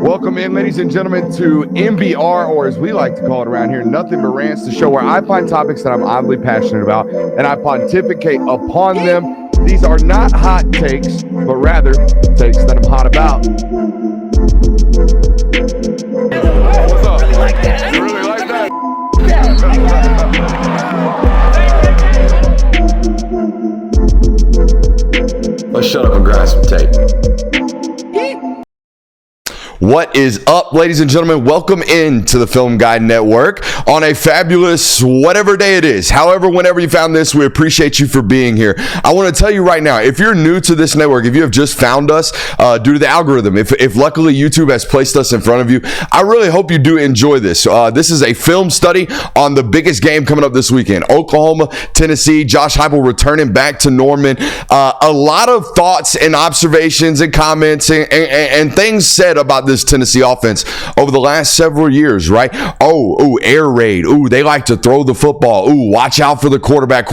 Welcome in, ladies and gentlemen, to MBR, or as we like to call it around here, Nothing But Rants, the show where I find topics that I'm oddly passionate about and I pontificate upon them. These are not hot takes, but rather takes that I'm hot about. What's up? You really like that? Let's shut up and grind some tape. What is up, ladies and gentlemen? Welcome into the Film Guide Network on a fabulous whatever day it is. However, whenever you found this, we appreciate you for being here. I want to tell you right now, if you're new to this network, if you have just found us due to the algorithm, if luckily YouTube has placed us in front of you, I really hope you do enjoy this. This is a film study on the biggest game coming up this weekend. Oklahoma, Tennessee, Josh Heupel returning back to Norman. A lot of thoughts and observations and comments and things said about this Tennessee offense over the last several years, right? Oh, air raid. Ooh, they like to throw the football. Ooh, watch out for the quarterback.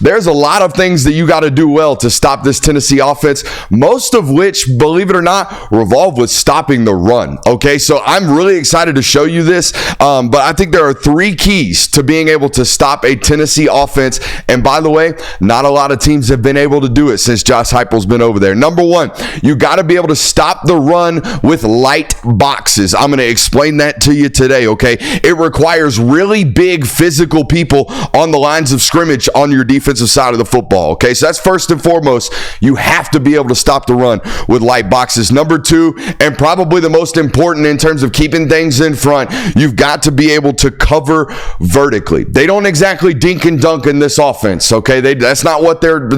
There's a lot of things that you got to do well to stop this Tennessee offense, most of which, believe it or not, revolve with stopping the run. Okay, so I'm really excited to show you this, but I think there are three keys to being able to stop a Tennessee offense. And by the way, not a lot of teams have been able to do it since Josh Heupel's been over there. Number one, you got to be able to stop the run with light boxes. I'm going to explain that to you today, okay? It requires really big physical people on the lines of scrimmage on your defensive side of the football, okay? So that's first and foremost. You have to be able to stop the run with light boxes. Number two, and probably the most important in terms of keeping things in front, you've got to be able to cover vertically. They don't exactly dink and dunk in this offense, okay? That's not what they're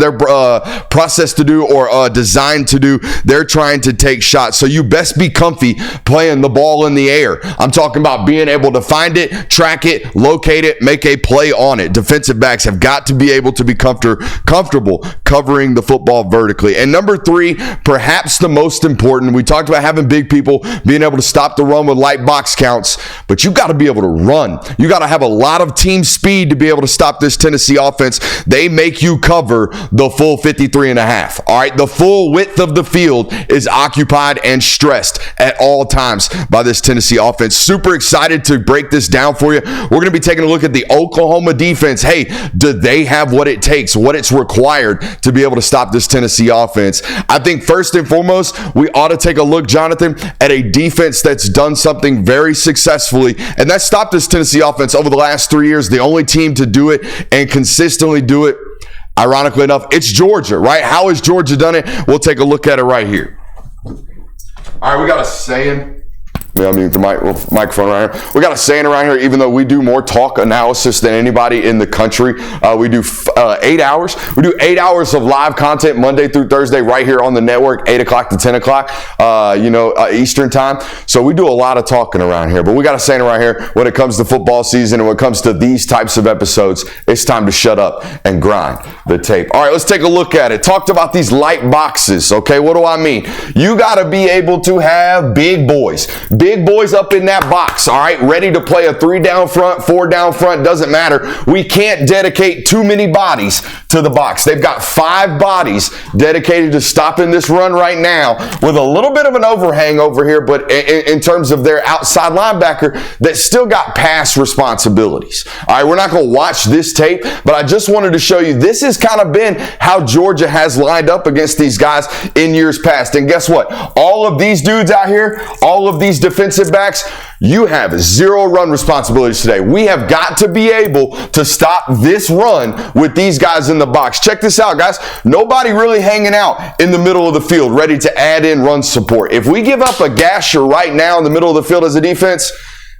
processed to do or designed to do. They're trying to take shots. So you best be comfy playing the ball in the air. I'm talking about being able to find it, track it, locate it, make a play on it. Defensive backs have got to be able to be comfortable covering the football vertically. And number three, perhaps the most important, we talked about having big people, being able to stop the run with light box counts, but you got to be able to run. You got to have a lot of team speed to be able to stop this Tennessee offense. They make you cover the full 53 and a half. All right, the full width of the field is occupied and stressed at all times by this Tennessee offense. Super excited to break this down for you. We're going to be taking a look at the Oklahoma defense. Hey, do they have what it takes, what it's required to be able to stop this Tennessee offense? I think first and foremost, we ought to take a look, Jonathan, at a defense that's done something very successfully, and that stopped this Tennessee offense over the last 3 years. The only team to do it and consistently do it, ironically enough, it's Georgia, right? How has Georgia done it? We'll take a look at it right here. All right, we got a saying. I mean, the microphone right here. We got a saying around here, even though we do more talk analysis than anybody in the country. We do 8 hours. We do 8 hours of live content Monday through Thursday right here on the network, 8 o'clock to 10 o'clock, Eastern time. So we do a lot of talking around here. But we got a saying around here, when it comes to football season and when it comes to these types of episodes, it's time to shut up and grind the tape. All right, let's take a look at it. Talked about these light boxes, okay? What do I mean? You got to be able to have big boys. Big boys up in that box, all right, ready to play a 3 down front, 4 down front, doesn't matter. We can't dedicate too many bodies to the box. They've got 5 bodies dedicated to stopping this run right now with a little bit of an overhang over here, but in terms of their outside linebacker that still got pass responsibilities. All right, we're not going to watch this tape, but I just wanted to show you this has kind of been how Georgia has lined up against these guys in years past. And guess what? All of these dudes out here, all of these defensive backs, you have 0 run responsibilities today. We have got to be able to stop this run with these guys in the box. Check this out, guys. Nobody really hanging out in the middle of the field ready to add in run support. If we give up a gasher right now in the middle of the field as a defense,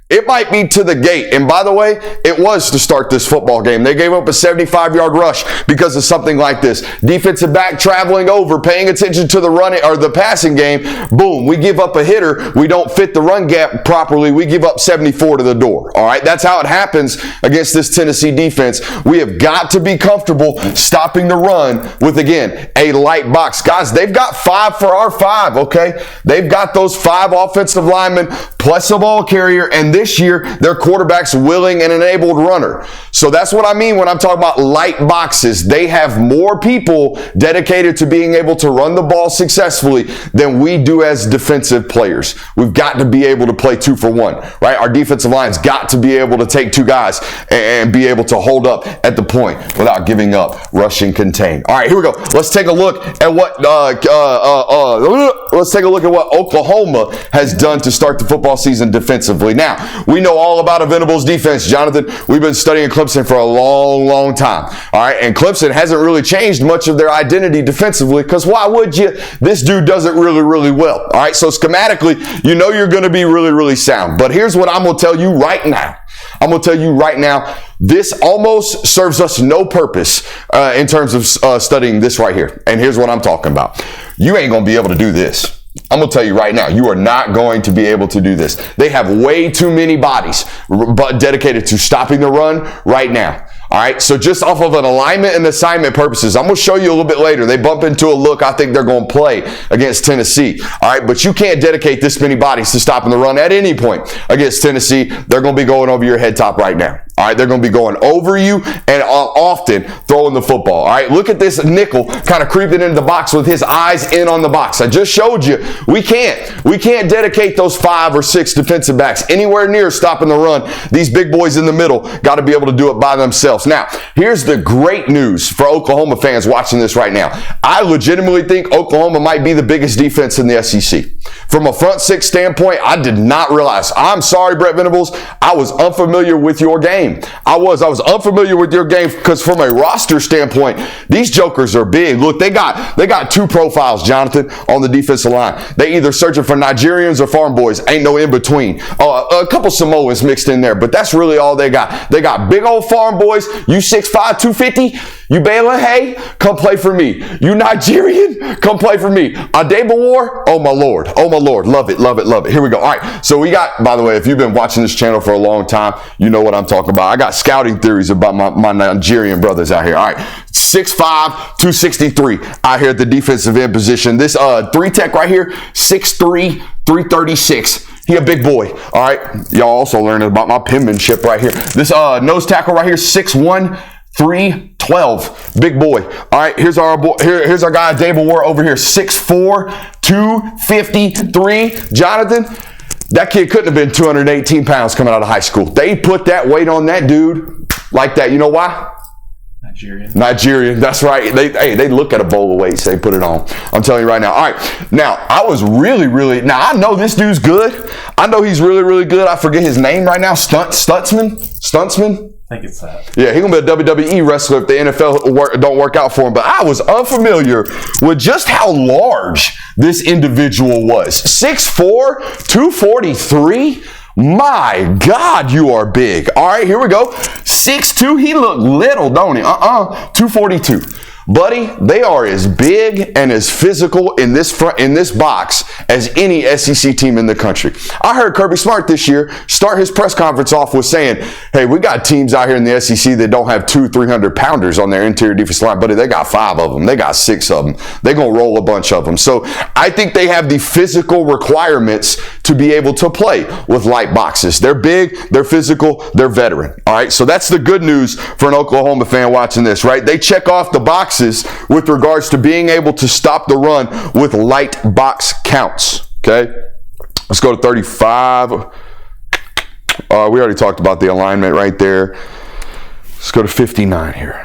it might be to the gate. And by the way, it was to start this football game. They gave up a 75-yard rush because of something like this. Defensive back traveling over, paying attention to the running or the passing game. Boom, we give up a hitter. We don't fit the run gap properly. We give up 74 to the door. All right, that's how it happens against this Tennessee defense. We have got to be comfortable stopping the run with, again, a light box. Guys, they've got 5 for our 5, okay? They've got those 5 offensive linemen plus a ball carrier, and this year, their quarterback's willing and enabled runner. So that's what I mean when I'm talking about light boxes. They have more people dedicated to being able to run the ball successfully than we do as defensive players. We've got to be able to play 2 for 1, right? Our defensive line's got to be able to take 2 guys and be able to hold up at the point without giving up, rush and contain. All right, here we go. Let's take a look at what Oklahoma has done to start the football season defensively. Now, we know all about Venables' defense, Jonathan. We've been studying Clemson for a long, long time. All right, and Clemson hasn't really changed much of their identity defensively, because why would you? This dude does it really, really well. All right, so schematically, you know you're going to be really, really sound. But here's what I'm going to tell you right now. This almost serves us no purpose in terms of studying this right here. And here's what I'm talking about. You ain't going to be able to do this. I'm going to tell you right now, you are not going to be able to do this. They have way too many bodies dedicated to stopping the run right now. All right, so just off of an alignment and assignment purposes, I'm going to show you a little bit later. They bump into a look I think they're going to play against Tennessee. All right, but you can't dedicate this many bodies to stopping the run at any point against Tennessee. They're going to be going over your head top right now. All right, they're going to be going over you and often throwing the football. All right, look at this nickel kind of creeping into the box with his eyes in on the box. I just showed you we can't dedicate those 5 or 6 defensive backs anywhere near stopping the run. These big boys in the middle got to be able to do it by themselves. Now, here's the great news for Oklahoma fans watching this right now. I legitimately think Oklahoma might be the biggest defense in the SEC. From a front 6 standpoint, I did not realize. I'm sorry, Brett Venables. I was unfamiliar with your game. I was unfamiliar with your game because from a roster standpoint, these jokers are big. Look, they got 2 profiles, Jonathan, on the defensive line. They either searching for Nigerians or farm boys. Ain't no in between. A couple Samoans mixed in there, but that's really all they got. They got big old farm boys. You 6'5", 250. You Bela, hey, come play for me. You Nigerian, come play for me. Adebawar, oh my Lord. Love it, love it, love it. Here we go. All right, so we got, by the way, if you've been watching this channel for a long time, you know what I'm talking about. I got scouting theories about my Nigerian brothers out here. All right, 6'5", 263 out here at the defensive end position. This 3 tech right here, 6'3", 336. He a big boy. All right, y'all also learning about my penmanship right here. This nose tackle right here, 6'1", 312, big boy. All right, here's our boy. Here's our guy Dable War over here, 6'4", 253. Jonathan, that kid couldn't have been 218 pounds coming out of high school. They put that weight on that dude like that. You know why? Nigerian, that's right. They look at a bowl of weights, they put it on. I'm telling you right now. All right, now I was really. Now I know this dude's good. I know he's really good. I forget his name right now. Stuntsman. I think it's that. Yeah, he's going to be a WWE wrestler if the NFL don't work out for him. But I was unfamiliar with just how large this individual was. 6'4", 243. My God, you are big. All right, here we go. 6'2", he looked little, don't he? 242. Buddy, they are as big and as physical in this box as any SEC team in the country. I heard Kirby Smart this year start his press conference off with saying, hey, we got teams out here in the SEC that don't have 200-300 pounders on their interior defensive line. Buddy, they got 5 of them. They got 6 of them. They're going to roll a bunch of them. So I think they have the physical requirements to be able to play with light boxes. They're big, they're physical, they're veteran. All right, so that's the good news for an Oklahoma fan watching this, right? They check off the boxes with regards to being able to stop the run with light box counts. Okay, let's go to 35. We already talked about the alignment right there. Let's go to 59 here.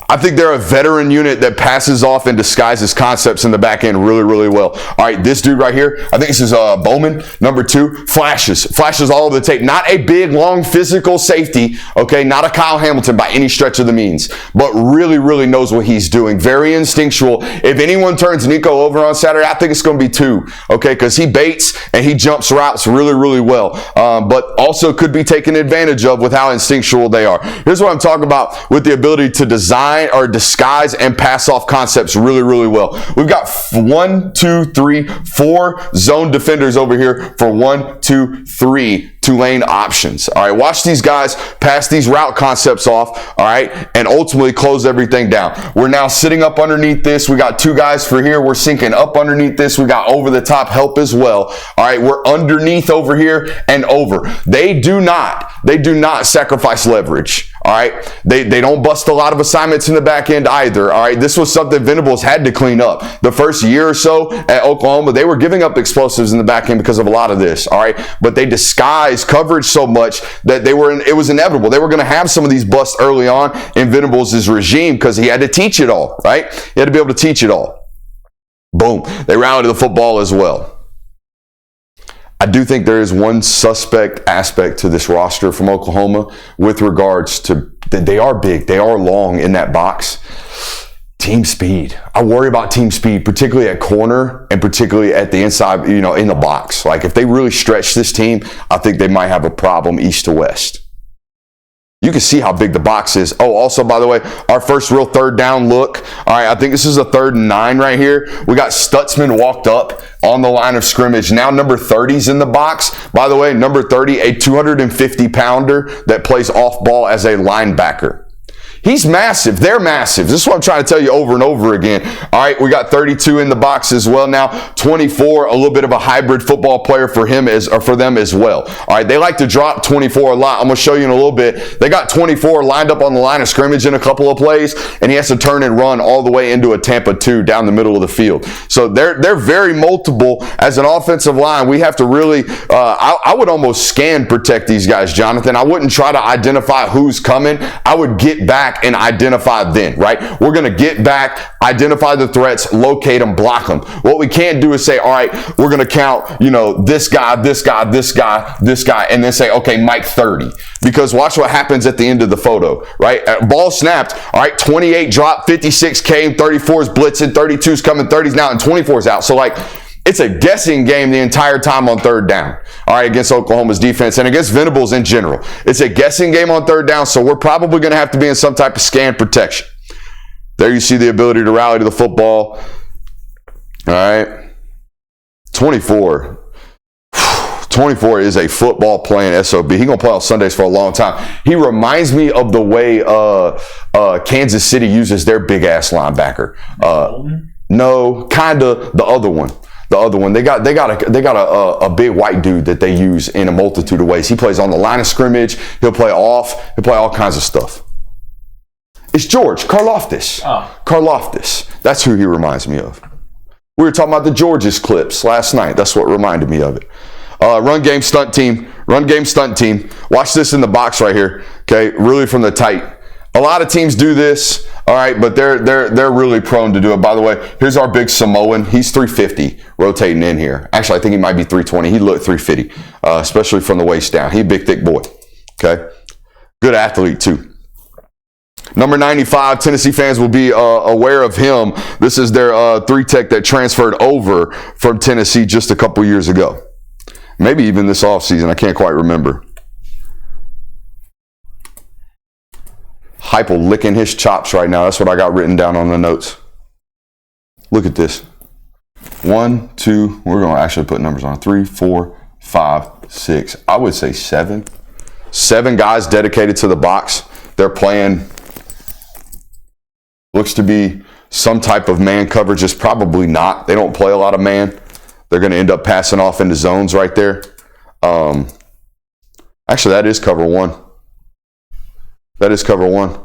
I think they're a veteran unit that passes off and disguises concepts in the back end really well. All right, this dude right here, I think this is Bowman, number 2, flashes all over the tape. Not a big, long physical safety, okay? Not a Kyle Hamilton by any stretch of the means, but really knows what he's doing. Very instinctual. If anyone turns Nico over on Saturday, I think it's going to be 2, okay? Because he baits and he jumps routes really well, but also could be taken advantage of with how instinctual they are. Here's what I'm talking about with the ability to design disguise and pass off concepts really, really well. We've got 1, 2, 3, 4 zone defenders over here for 1, 2, 3 two-lane options. All right, watch these guys pass these route concepts off, all right, and ultimately close everything down. We're now sitting up underneath this. We got 2 guys for here. We're sinking up underneath this. We got over-the-top help as well. All right, we're underneath over here and over. They do not sacrifice leverage. All right, they don't bust a lot of assignments in the back end either. All right, this was something Venables had to clean up. The first year or so at Oklahoma, they were giving up explosives in the back end because of a lot of this. All right, but they disguised coverage so much that it was inevitable. They were going to have some of these busts early on in Venables' regime because he had to teach it all. Right, he had to be able to teach it all. Boom, they rallied to the football as well. I do think there is one suspect aspect to this roster from Oklahoma with regards to that they are big, they are long in that box. Team speed. I worry about team speed, particularly at corner and particularly at the inside, in the box. Like if they really stretch this team, I think they might have a problem east to west. You can see how big the box is. Oh, also, by the way, our first real third down look. All right, I think this is a 3rd and 9 right here. We got Stutzman walked up on the line of scrimmage. Now number 30's in the box. By the way, number 30, a 250-pounder that plays off ball as a linebacker. He's massive. They're massive. This is what I'm trying to tell you over and over again. All right, we got 32 in the box as well now. 24, a little bit of a hybrid football player for them as well. All right, they like to drop 24 a lot. I'm going to show you in a little bit. They got 24 lined up on the line of scrimmage in a couple of plays, and he has to turn and run all the way into a Tampa 2 down the middle of the field. So they're very multiple as an offensive line. We have to really, I would almost scan protect these guys, Jonathan. I wouldn't try to identify who's coming. I would get back and identify then, right? We're going to get back, identify the threats, locate them, block them. What we can't do is say, all right, we're going to count, this guy, this guy, this guy, this guy, and then say, okay, Mike 30. Because watch what happens at the end of the photo, right? Ball snapped, all right, 28 dropped, 56 came, 34 is blitzing, 32 is coming, 30's now, and 24 is out. So it's a guessing game the entire time on 3rd down, all right, against Oklahoma's defense and against Venables in general. It's a guessing game on 3rd down, so we're probably going to have to be in some type of scan protection. There you see the ability to rally to the football. All right. 24 is a football playing SOB. He's going to play on Sundays for a long time. He reminds me of the way Kansas City uses their big-ass linebacker. No, kind of the other one. The other one, they got a big white dude that they use in a multitude of ways. He plays on the line of scrimmage. He'll play off. He'll play all kinds of stuff. It's George Karlaftis. Oh. Karlaftis. That's who he reminds me of. We were talking about the George's clips last night. That's what reminded me of it. Run game stunt team. Watch this in the box right here. Okay, really from the tight. A lot of teams do this, all right, but they're really prone to do it. By the way, here's our big Samoan. He's 350 rotating in here. Actually, I think he might be 320. He looked 350, especially from the waist down. He's a big, thick boy, okay? Good athlete, too. Number 95, Tennessee fans will be aware of him. This is their 3-tech that transferred over from Tennessee just a couple years ago. Maybe even this offseason. I can't quite remember. Heupel licking his chops right now. That's what I got written down on the notes. Look at this. 1, 2, we're going to actually put numbers on. 3, 4, 5, 6. I would say 7. 7 guys dedicated to the box. They're playing, looks to be some type of man coverage. It's probably not. They don't play a lot of man. They're going to end up passing off into zones right there. Actually, that is cover 1. That is cover 1.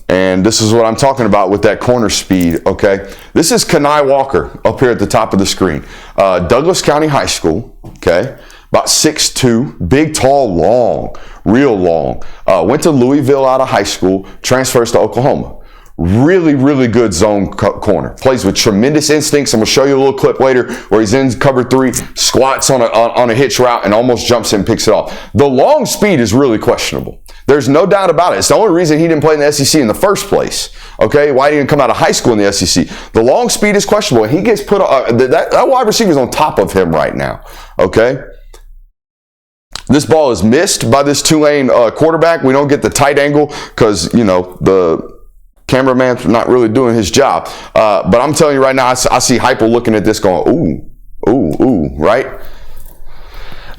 And this is what I'm talking about with that corner speed, okay? This is Kenai Walker up here at the top of the screen. Douglas County High School, okay? About 6'2", big, tall, long, real long. Went to Louisville out of high school, transfers to Oklahoma. Really, really good zone corner. Plays with tremendous instincts. I'm going to show you a little clip later where he's in cover 3, squats on a hitch route, and almost jumps in and picks it off. The long speed is really questionable. There's no doubt about it. It's the only reason he didn't play in the SEC in the first place. Okay, why didn't he come out of high school in the SEC? The long speed is questionable. And he gets put that wide receiver's on top of him right now. Okay. This ball is missed by this Tulane quarterback. We don't get the tight angle because, the cameraman's not really doing his job. But I'm telling you right now, I see Heupel looking at this going, ooh, right?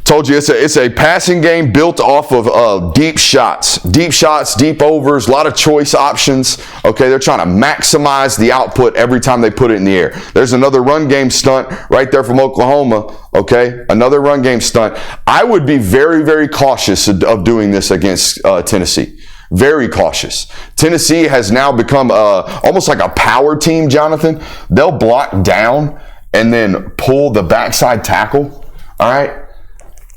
Told you it's a passing game built off of deep shots, deep overs, a lot of choice options. Okay, they're trying to maximize the output every time they put it in the air. There's another run game stunt right there from Oklahoma. Okay, another run game stunt. I would be very, very cautious of doing this against Tennessee. Very cautious. Tennessee has now become almost like a power team, Jonathan. They'll block down and then pull the backside tackle. All right.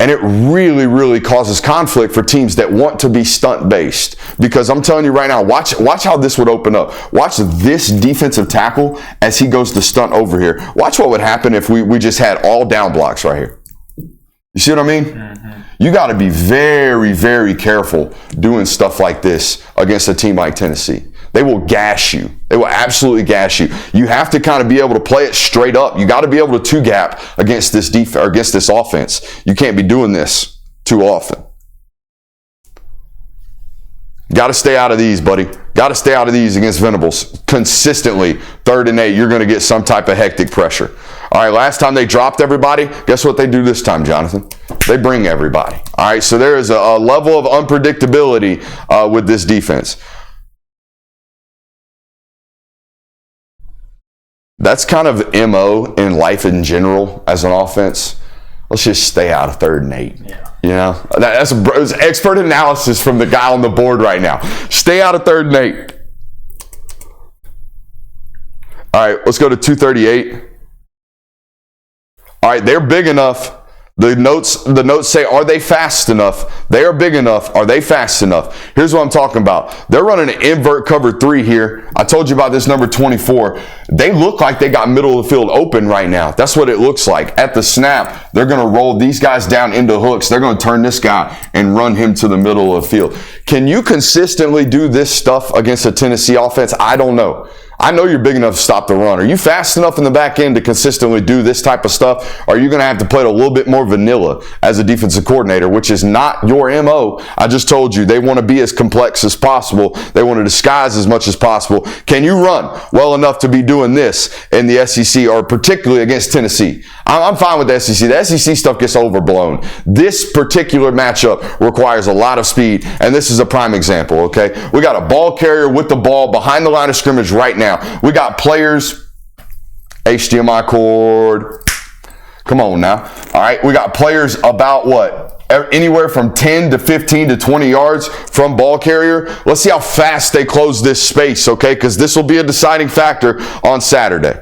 And it really, really causes conflict for teams that want to be stunt-based. Because I'm telling you right now, watch how this would open up. Watch this defensive tackle as he goes to stunt over here. Watch what would happen if we just had all down blocks right here. You see what I mean? Mm-hmm. You got to be very, very careful doing stuff like this against a team like Tennessee. They will gash you. They will absolutely gash you. You have to kind of be able to play it straight up. You got to be able to two-gap against this defense or against this offense. You can't be doing this too often. Got to stay out of these, buddy. Got to stay out of these against Venables. Consistently, 3rd and 8, you're going to get some type of hectic pressure. All right, last time they dropped everybody, guess what they do this time, Jonathan? They bring everybody. All right, so there is a level of unpredictability with this defense. That's kind of MO in life in general as an offense. Let's just stay out of 3rd and 8. Yeah. That's expert analysis from the guy on the board right now. Stay out of 3rd and 8. All right, let's go to 238. All right, they're big enough. The notes say, are they fast enough? They are big enough. Are they fast enough? Here's what I'm talking about. They're running an invert cover 3 here. I told you about this number 24. They look like they got middle of the field open right now. That's what it looks like. At the snap, they're going to roll these guys down into hooks. They're going to turn this guy and run him to the middle of the field. Can you consistently do this stuff against a Tennessee offense? I don't know. I know you're big enough to stop the run. Are you fast enough in the back end to consistently do this type of stuff? Or are you going to have to play it a little bit more vanilla as a defensive coordinator, which is not your MO? I just told you they want to be as complex as possible. They want to disguise as much as possible. Can you run well enough to be doing this in the SEC or particularly against Tennessee? I'm fine with the SEC. The SEC stuff gets overblown. This particular matchup requires a lot of speed, and this is a prime example, okay? We got a ball carrier with the ball behind the line of scrimmage right now. We got players, HDMI cord, come on now. All right, we got players about what? Anywhere from 10 to 15 to 20 yards from ball carrier. Let's see how fast they close this space, okay? Because this will be a deciding factor on Saturday.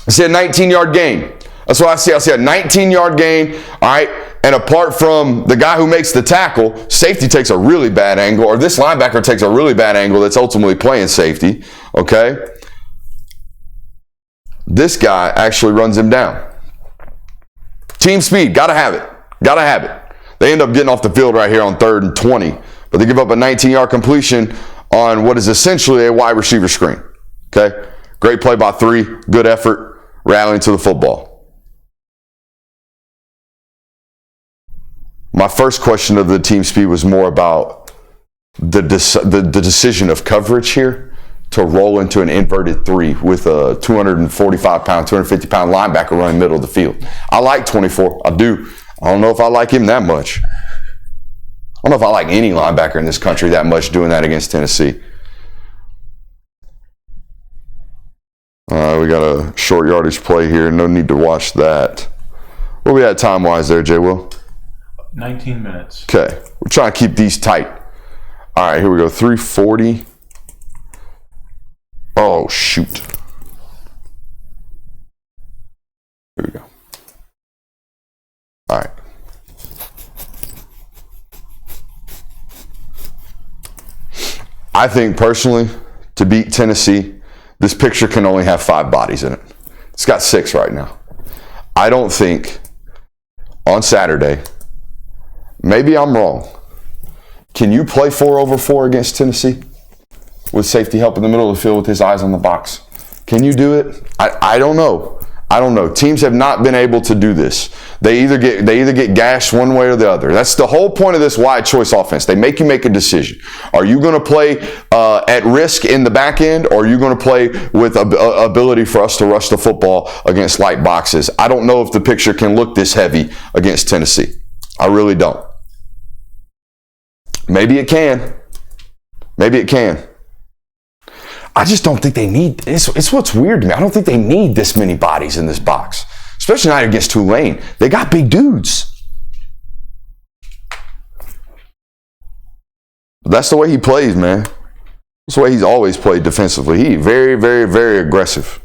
I see a 19-yard gain. That's what I see. I see a 19-yard gain, all right? And apart from the guy who makes the tackle, safety takes a really bad angle, or this linebacker takes a really bad angle that's ultimately playing safety, okay? This guy actually runs him down. Team speed, gotta have it. Gotta have it. They end up getting off the field right here on 3rd and 20, but they give up a 19-yard completion on what is essentially a wide receiver screen, okay? Great play by 3, good effort, rallying to the football. My first question of the team speed was more about the decision of coverage here to roll into an inverted 3 with a 245-pound, 250-pound linebacker running middle of the field. I like 24. I do. I don't know if I like him that much. I don't know if I like any linebacker in this country that much doing that against Tennessee. We got a short yardage play here. No need to watch that. Where we at time-wise there, Jay Will? 19 minutes. Okay. We're trying to keep these tight. All right, here we go. 340. Oh, shoot. Here we go. All right. I think personally, to beat Tennessee, this picture can only have 5 bodies in it. It's got 6 right now. I don't think on Saturday, maybe I'm wrong. Can you play 4 over 4 against Tennessee with safety help in the middle of the field with his eyes on the box? Can you do it? I don't know. I don't know. Teams have not been able to do this. They either get gashed one way or the other. That's the whole point of this wide choice offense. They make you make a decision. Are you going to play at risk in the back end, or are you going to play with ability for us to rush the football against light boxes? I don't know if the picture can look this heavy against Tennessee. I really don't. Maybe it can. Maybe it can. I just don't think they need, it's what's weird to me. I don't think they need this many bodies in this box, especially not against Tulane. They got big dudes. But that's the way he plays, man. That's the way he's always played defensively. He's very, very, very aggressive.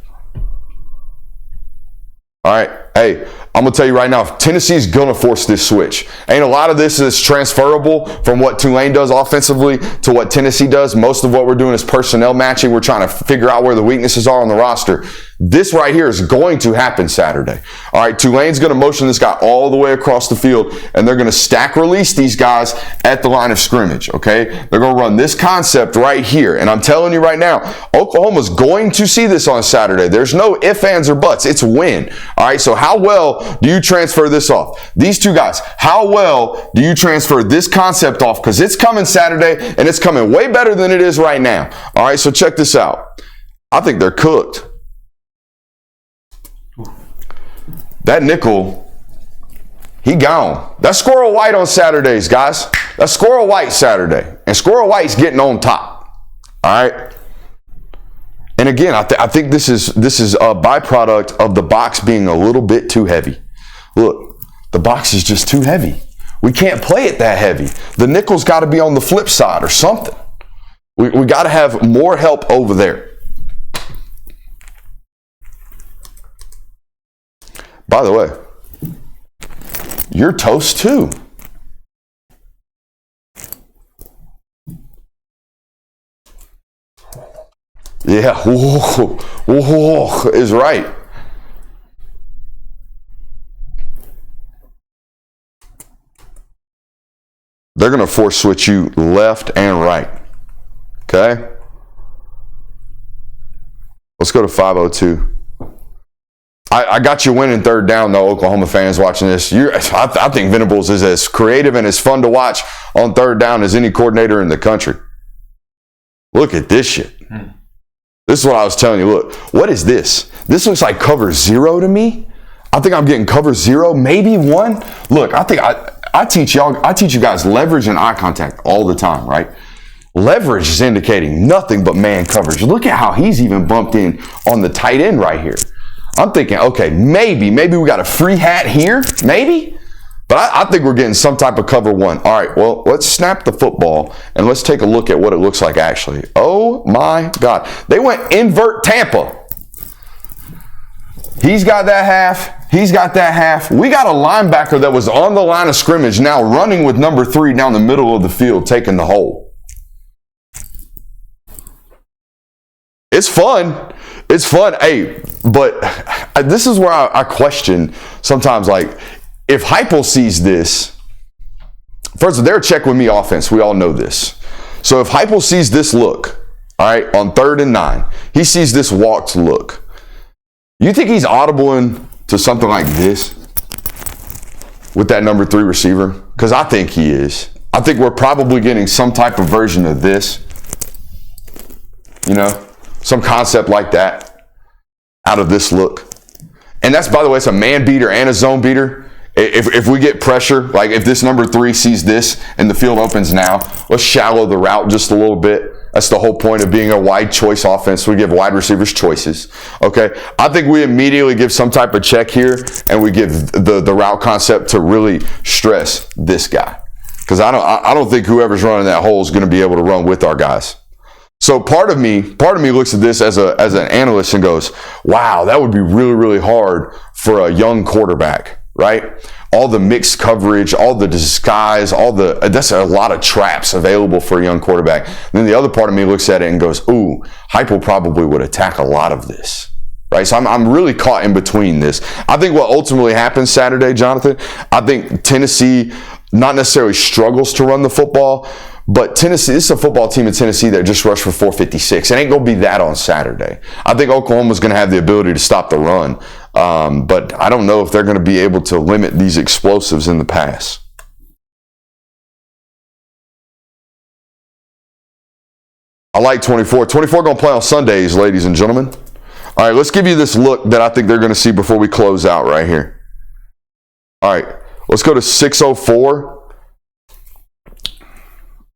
All right. Hey, I'm going to tell you right now, Tennessee's going to force this switch. And a lot of this is transferable from what Tulane does offensively to what Tennessee does. Most of what we're doing is personnel matching. We're trying to figure out where the weaknesses are on the roster. This right here is going to happen Saturday. All right, Tulane's going to motion this guy all the way across the field, and they're going to stack release these guys at the line of scrimmage, okay? They're going to run this concept right here. And I'm telling you right now, Oklahoma's going to see this on Saturday. There's no ifs, ands, or buts. It's win. All right, so how well do you transfer this off? These two guys, how well do you transfer this concept off? Because it's coming Saturday, and it's coming way better than it is right now. All right, so check this out. I think they're cooked. That nickel, he gone. That's Squirrel White on Saturdays, guys. That's Squirrel White Saturday. And Squirrel White's getting on top. All right? And again, I think this is a byproduct of the box being a little bit too heavy. Look, the box is just too heavy. We can't play it that heavy. The nickel's got to be on the flip side or something. We got to have more help over there. By the way, you're toast too. Yeah, whoa, is right. They're going to force switch you left and right. Okay? Let's go to 502. I got you winning third down, though, Oklahoma fans watching this. I think Venables is as creative and as fun to watch on third down as any coordinator in the country. Look at this shit. This is what I was telling you. Look, what is this? This looks like cover zero to me. I think I'm getting cover zero, maybe one. Look, I think I teach you guys leverage and eye contact all the time, right? Leverage is indicating nothing but man coverage. Look at how he's even bumped in on the tight end right here. I'm thinking, okay, maybe we got a free hat here, maybe. But I think we're getting some type of cover one. All right, well, let's snap the football and let's take a look at what it looks like actually. Oh my God. They went invert Tampa. He's got that half. He's got that half. We got a linebacker that was on the line of scrimmage now running with number 3 down the middle of the field, taking the hole. It's fun. It's fun. Hey, but this is where I question sometimes, like, if Heupel sees this, first of all, they're a check with me offense. We all know this. So if Heupel sees this look, all right, on 3rd and 9, he sees this walked look. You think he's audibling to something like this with that number 3 receiver? Because I think he is. I think we're probably getting some type of version of this. You know, some concept like that out of this look. And that's, by the way, it's a man beater and a zone beater. If we get pressure, like if this number 3 sees this and the field opens now, let's shallow the route just a little bit. That's the whole point of being a wide choice offense. We give wide receivers choices. Okay. I think we immediately give some type of check here and we give the route concept to really stress this guy. Because I don't think whoever's running that hole is going to be able to run with our guys. So part of me looks at this as an analyst and goes, wow, that would be really, really hard for a young quarterback, right? All the mixed coverage, all the disguise, that's a lot of traps available for a young quarterback. And then the other part of me looks at it and goes, ooh, Heupel probably would attack a lot of this, right? So I'm really caught in between this. I think what ultimately happens Saturday, Jonathan, I think Tennessee not necessarily struggles to run the football, but Tennessee, this is a football team in Tennessee that just rushed for 456. It ain't going to be that on Saturday. I think Oklahoma's going to have the ability to stop the run But I don't know if they're going to be able to limit these explosives in the pass. I like 24. 24 going to play on Sundays, ladies and gentlemen. All right, let's give you this look that I think they're going to see before we close out right here. All right, let's go to 604.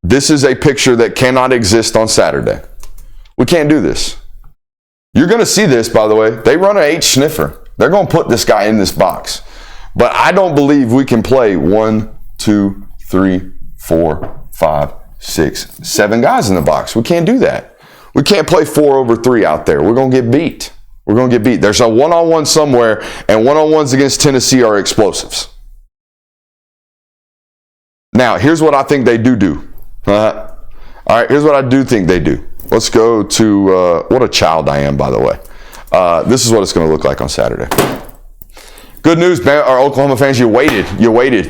This is a picture that cannot exist on Saturday. We can't do this. You're going to see this, by the way. They run an H sniffer. They're going to put this guy in this box. But I don't believe we can play 1, 2, 3, 4, 5, 6, 7 guys in the box. We can't do that. We can't play 4 over 3 out there. We're going to get beat. We're going to get beat. There's a one-on-one somewhere, and one-on-ones against Tennessee are explosives. Now, here's what I think they do. All right, here's what I do think they do. Let's go to, what a child I am, by the way. This is what it's going to look like on Saturday. Good news, man, our Oklahoma fans, you waited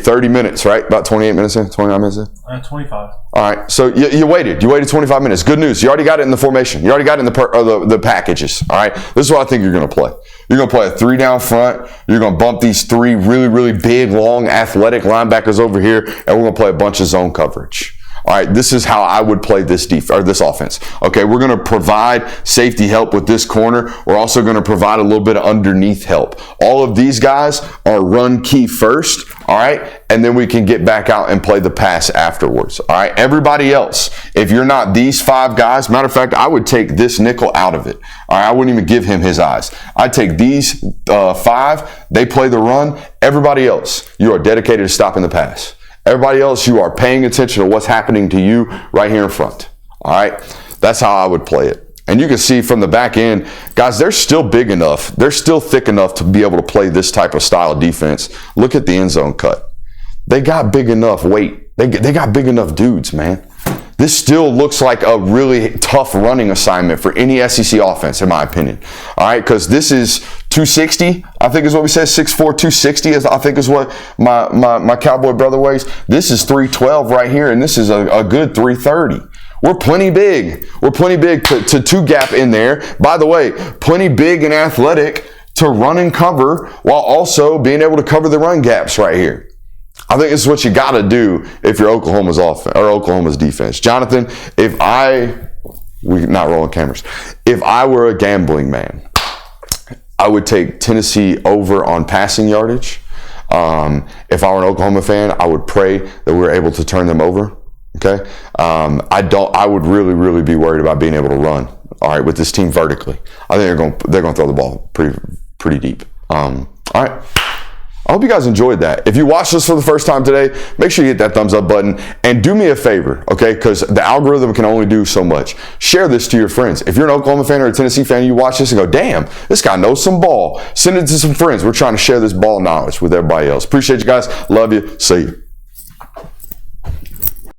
30 minutes, right? About 28 minutes in, 29 minutes in? 25. All right, so you waited 25 minutes. Good news, you already got it in the formation. You already got it in the packages, all right? This is what I think you're going to play. You're going to play a 3 down front. You're going to bump these 3 really, really big, long, athletic linebackers over here, and we're going to play a bunch of zone coverage. All right, this is how I would play this this offense. Okay, we're going to provide safety help with this corner. We're also going to provide a little bit of underneath help. All of these guys are run key first, all right? And then we can get back out and play the pass afterwards, all right? Everybody else, if you're not these 5 guys, matter of fact, I would take this nickel out of it. All right, I wouldn't even give him his eyes. I'd take these 5, they play the run. Everybody else, you are dedicated to stopping the pass. Everybody else, you are paying attention to what's happening to you right here in front. All right? That's how I would play it. And you can see from the back end, guys, they're still big enough. They're still thick enough to be able to play this type of style of defense. Look at the end zone cut. They got big enough weight. They got big enough dudes, man. This still looks like a really tough running assignment for any SEC offense, in my opinion. All right, because this is 260, I think is what we said. 6'4", 260 is, I think is what my Cowboy brother weighs. This is 312 right here, and this is a good 330. We're plenty big. We're plenty big to 2 gap in there. By the way, plenty big and athletic to run and cover while also being able to cover the run gaps right here. I think this is what you got to do if you're Oklahoma's offense or Oklahoma's defense. Jonathan, we're not rolling cameras. If I were a gambling man, I would take Tennessee over on passing yardage. If I were an Oklahoma fan, I would pray that we were able to turn them over. Okay. I would really, really be worried about being able to run. All right, with this team vertically. I think they're going to throw the ball pretty deep. All right. I hope you guys enjoyed that. If you watched this for the first time today, make sure you hit that thumbs up button and do me a favor, okay? Because the algorithm can only do so much. Share this to your friends. If you're an Oklahoma fan or a Tennessee fan, you watch this and go, damn, this guy knows some ball. Send it to some friends. We're trying to share this ball knowledge with everybody else. Appreciate you guys. Love you. See you.